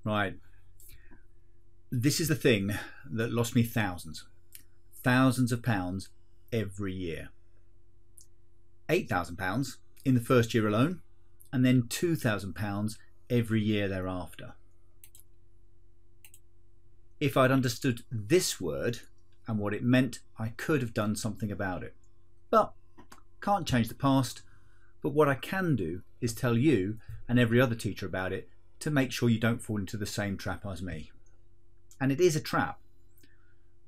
Right, this is the thing that lost me thousands of pounds every year. £8,000 in the first year alone, and then £2,000 every year thereafter. If I'd understood this word and what it meant, I could have done something about it. But can't change the past. But what I can do is tell you and every other teacher about it to make sure you don't fall into the same trap as me. And it is a trap.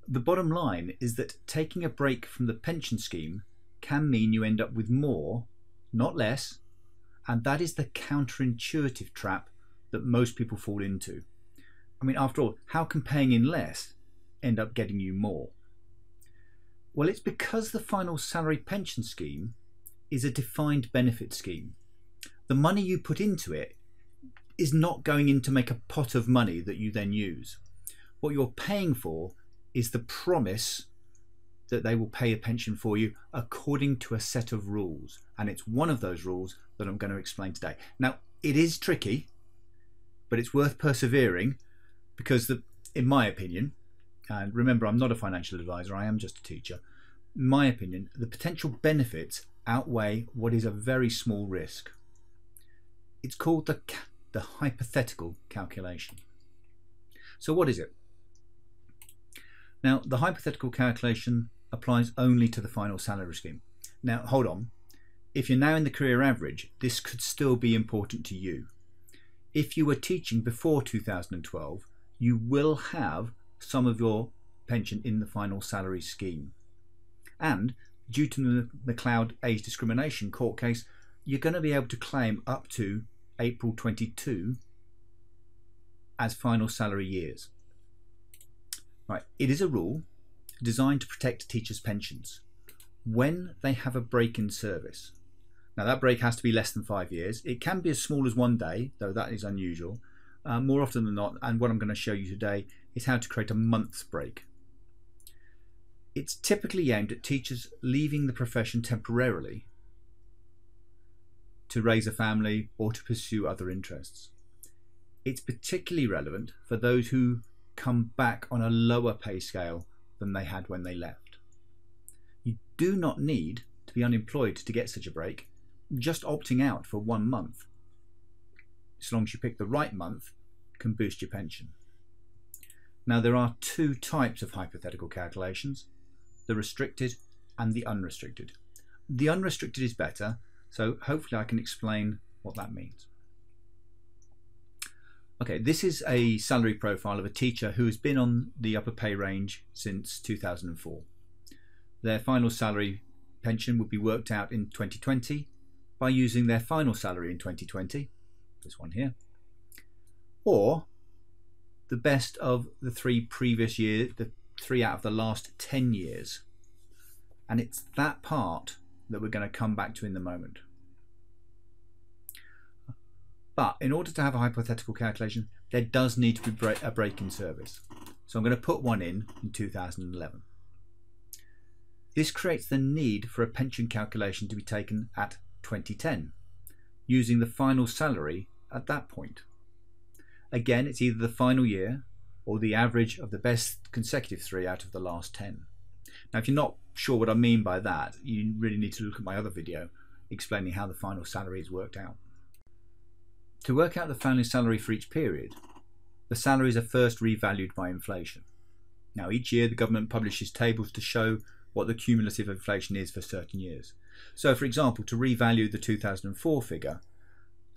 The bottom line is that taking a break from the pension scheme can mean you end up with more, not less, and that is the counterintuitive trap that most people fall into. I mean, after all, how can paying in less end up getting you more? Well, it's because the final salary pension scheme is a defined benefit scheme. The money you put into it is not going in to make a pot of money that you then use. What you're paying for is the promise that they will pay a pension for you according to a set of rules. And it's one of those rules that I'm going to explain today. Now, it is tricky, but it's worth persevering because, in my opinion, and remember, I'm not a financial advisor, I am just a teacher, in my opinion, the potential benefits outweigh what is a very small risk. It's called the hypothetical calculation. So what is it? Now, the hypothetical calculation applies only to the final salary scheme. Now, hold on. If you're now in the career average, this could still be important to you. If you were teaching before 2012, you will have some of your pension in the final salary scheme. And due to the McLeod age discrimination court case, you're going to be able to claim up to April 22 as final salary years. Right, it is a rule designed to protect teachers' pensions when they have a break in service. Now, that break has to be less than 5 years. It can be as small as 1 day, though that is unusual. More often than not, and what I'm going to show you today is how to create a month's break. It's typically aimed at teachers leaving the profession temporarily to raise a family or to pursue other interests. It's particularly relevant for those who come back on a lower pay scale than they had when they left. You do not need to be unemployed to get such a break. Just opting out for 1 month, as long as you pick the right month, can boost your pension. Now, there are 2 types of hypothetical calculations, the restricted and the unrestricted. The unrestricted is better, so hopefully I can explain what that means. Okay, this is a salary profile of a teacher who has been on the upper pay range since 2004. Their final salary pension would be worked out in 2020 by using their final salary in 2020, this one here, or the best of the 3 previous years, the 3 out of the last 10 years. And it's that part that we're going to come back to in the moment. But in order to have a hypothetical calculation, there does need to be a break in service. So I'm going to put one in 2011. This creates the need for a pension calculation to be taken at 2010, using the final salary at that point. Again, it's either the final year or the average of the best consecutive 3 out of the last 10. Now, if you're not sure what I mean by that, you really need to look at my other video explaining how the final salary is worked out. To work out the final salary for each period, the salaries are first revalued by inflation. Now, each year the government publishes tables to show what the cumulative inflation is for certain years. So, for example, to revalue the 2004 figure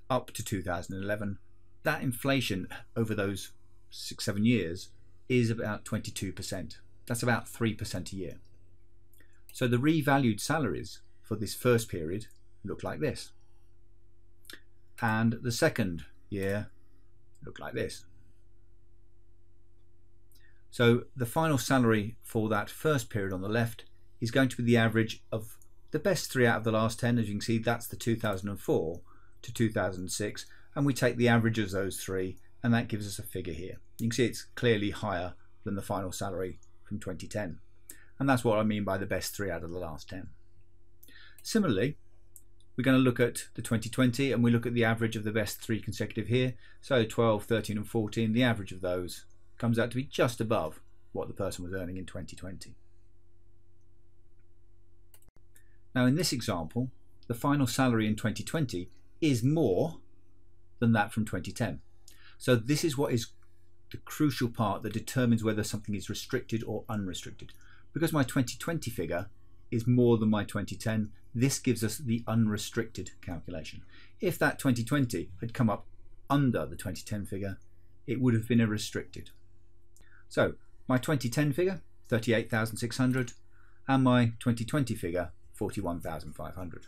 up to 2011, that inflation over those 6-7 years is about 22%. That's about 3% a year. So the revalued salaries for this first period look like this. And the second year look like this. So the final salary for that first period on the left is going to be the average of the best 3 out of the last 10. As you can see, that's the 2004 to 2006, and we take the average of those 3, and that gives us a figure here. You can see it's clearly higher than the final salary from 2010, and that's what I mean by the best 3 out of the last 10. Similarly, we're going to look at the 2020 and we look at the average of the best 3 consecutive here. So 12, 13 and 14, the average of those comes out to be just above what the person was earning in 2020. Now in this example, the final salary in 2020 is more than that from 2010. So this is what is the crucial part that determines whether something is restricted or unrestricted. Because my 2020 figure is more than my 2010, this gives us the unrestricted calculation. If that 2020 had come up under the 2010 figure, it would have been a restricted. So my 2010 figure, 38,600, and my 2020 figure, 41,500.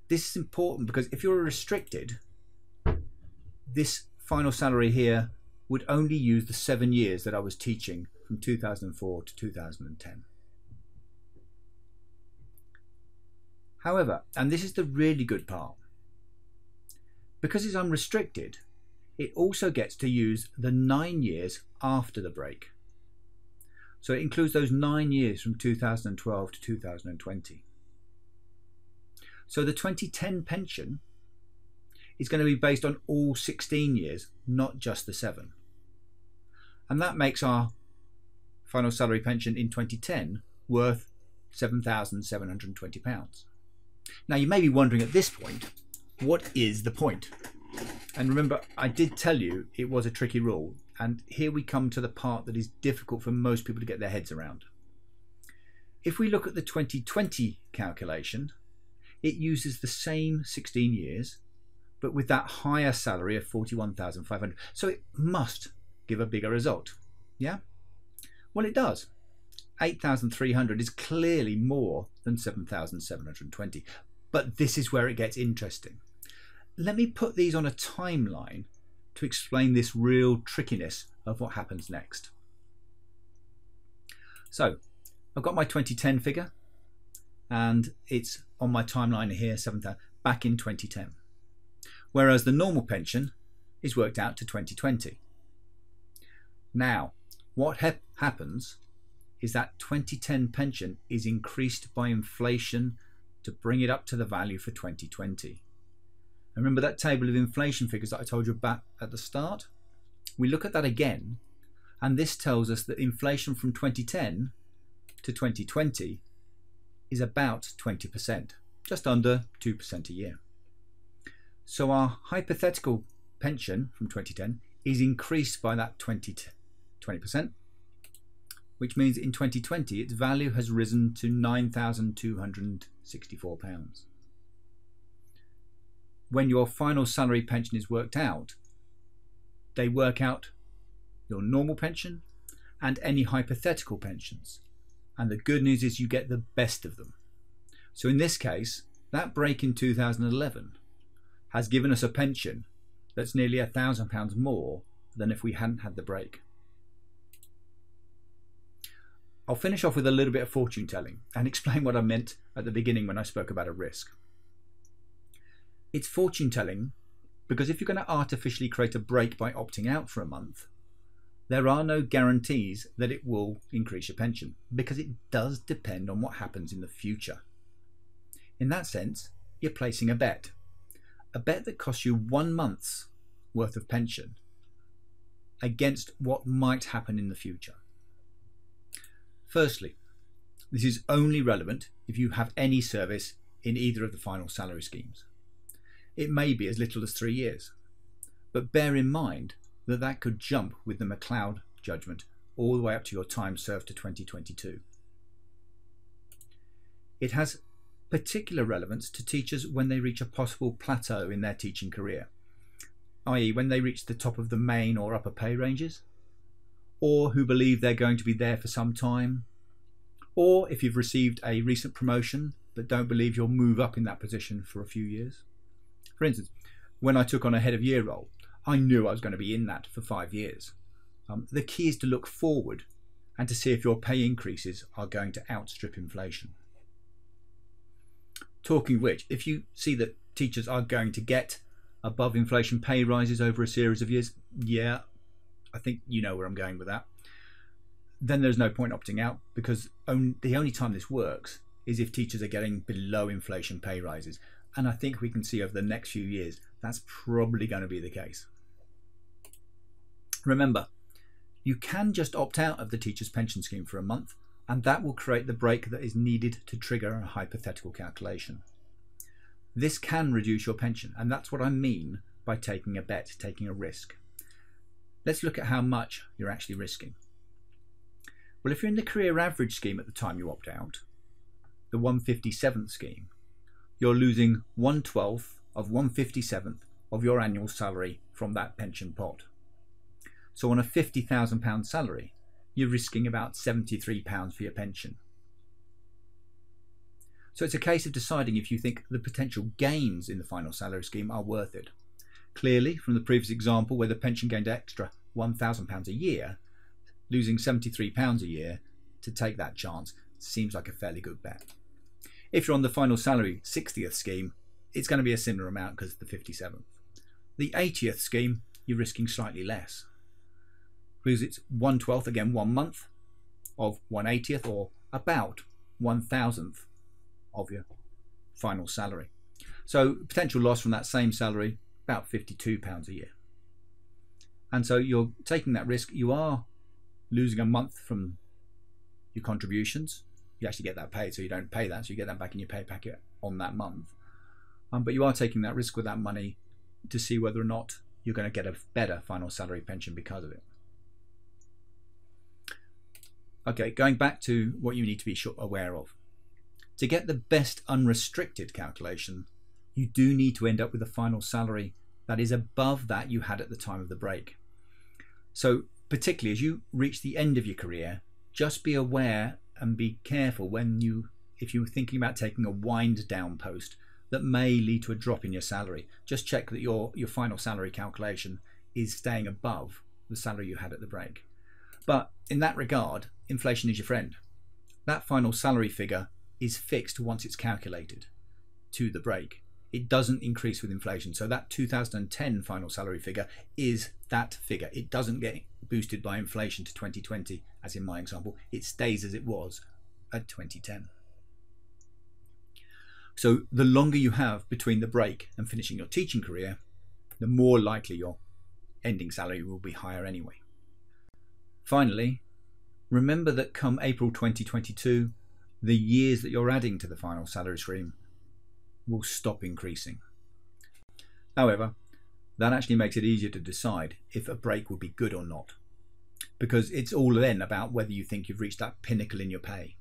This is important because if you're restricted, this final salary here would only use the 7 years that I was teaching from 2004 to 2010. However, and this is the really good part, because it's unrestricted, it also gets to use the 9 years after the break. So it includes those 9 years from 2012 to 2020. So the 2010 pension is going to be based on all 16 years, not just the 7. And that makes our final salary pension in 2010 worth £7,720. Now you may be wondering at this point, what is the point? And remember, I did tell you it was a tricky rule, and here we come to the part that is difficult for most people to get their heads around. If we look at the 2020 calculation, it uses the same 16 years, but with that higher salary of 41,500. So it must give a bigger result. Yeah? Well, it does. 8,300 is clearly more than 7,720. But this is where it gets interesting. Let me put these on a timeline to explain this real trickiness of what happens next. So I've got my 2010 figure, and it's on my timeline here, 7,000 back in 2010. Whereas the normal pension is worked out to 2020. Now, what happens is that 2010 pension is increased by inflation to bring it up to the value for 2020. And remember that table of inflation figures that I told you about at the start? We look at that again, and this tells us that inflation from 2010 to 2020 is about 20%, just under 2% a year. So our hypothetical pension from 2010 is increased by that 20%, which means in 2020 its value has risen to £9,264. When your final salary pension is worked out, they work out your normal pension and any hypothetical pensions. And the good news is you get the best of them. So in this case, that break in 2011 has given us a pension that's nearly £1,000 more than if we hadn't had the break. I'll finish off with a little bit of fortune telling and explain what I meant at the beginning when I spoke about a risk. It's fortune telling because if you're going to artificially create a break by opting out for a month, there are no guarantees that it will increase your pension because it does depend on what happens in the future. In that sense, you're placing a bet that costs you 1 month's worth of pension against what might happen in the future. Firstly, this is only relevant if you have any service in either of the final salary schemes. It may be as little as 3 years, but bear in mind that that could jump with the McLeod judgment all the way up to your time served to 2022. It has particular relevance to teachers when they reach a possible plateau in their teaching career, i.e. when they reach the top of the main or upper pay ranges, or who believe they're going to be there for some time, or if you've received a recent promotion but don't believe you'll move up in that position for a few years. For instance, when I took on a head of year role, I knew I was going to be in that for 5 years. The key is to look forward and to see if your pay increases are going to outstrip inflation. Talking of which, if you see that teachers are going to get above inflation pay rises over a series of years, yeah, I think you know where I'm going with that, then there's no point opting out because the only time this works is if teachers are getting below inflation pay rises. And I think we can see over the next few years that's probably going to be the case. Remember, you can just opt out of the teacher's pension scheme for a month, and that will create the break that is needed to trigger a hypothetical calculation. This can reduce your pension, and that's what I mean by taking a bet, taking a risk. Let's look at how much you're actually risking. Well, if you're in the career average scheme at the time you opt out, the 157th scheme, you're losing 1/12 of 1/57th of your annual salary from that pension pot. So on a £50,000 salary, you're risking about £73 for your pension. So it's a case of deciding if you think the potential gains in the final salary scheme are worth it. Clearly, from the previous example where the pension gained extra £1,000 a year, losing £73 a year to take that chance seems like a fairly good bet. If you're on the final salary 60th scheme, it's going to be a similar amount because of the 57th. The 80th scheme, you're risking slightly less, because it's 1/12, again 1 month, of 1/80th, or about 1,000th of your final salary. So potential loss from that same salary, about £52 a year. And so you're taking that risk. You are losing a month from your contributions. You actually get that paid, so you don't pay that, so you get that back in your pay packet on that month. But you are taking that risk with that money to see whether or not you're going to get a better final salary pension because of it. Okay, going back to what you need to be aware of. To get the best unrestricted calculation, you do need to end up with a final salary that is above that you had at the time of the break. So particularly as you reach the end of your career, just be aware and be careful if you're thinking about taking a wind down post that may lead to a drop in your salary. Just check that your final salary calculation is staying above the salary you had at the break. But in that regard, inflation is your friend. That final salary figure is fixed once it's calculated to the break. It doesn't increase with inflation. So that 2010 final salary figure is that figure. It doesn't get boosted by inflation to 2020, as in my example. It stays as it was at 2010. So the longer you have between the break and finishing your teaching career, the more likely your ending salary will be higher anyway. Finally, remember that come April 2022, the years that you're adding to the final salary stream will stop increasing. However, that actually makes it easier to decide if a break would be good or not, because it's all then about whether you think you've reached that pinnacle in your pay.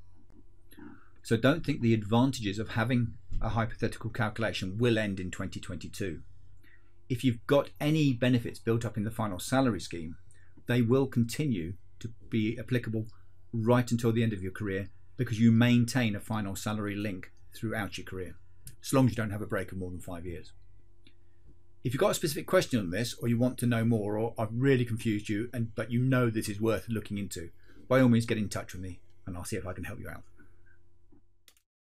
So don't think the advantages of having a hypothetical calculation will end in 2022. If you've got any benefits built up in the final salary scheme, they will continue to be applicable right until the end of your career, because you maintain a final salary link throughout your career, as long as you don't have a break of more than 5 years. If you've got a specific question on this, or you want to know more, or I've really confused you, but you know this is worth looking into, by all means get in touch with me and I'll see if I can help you out.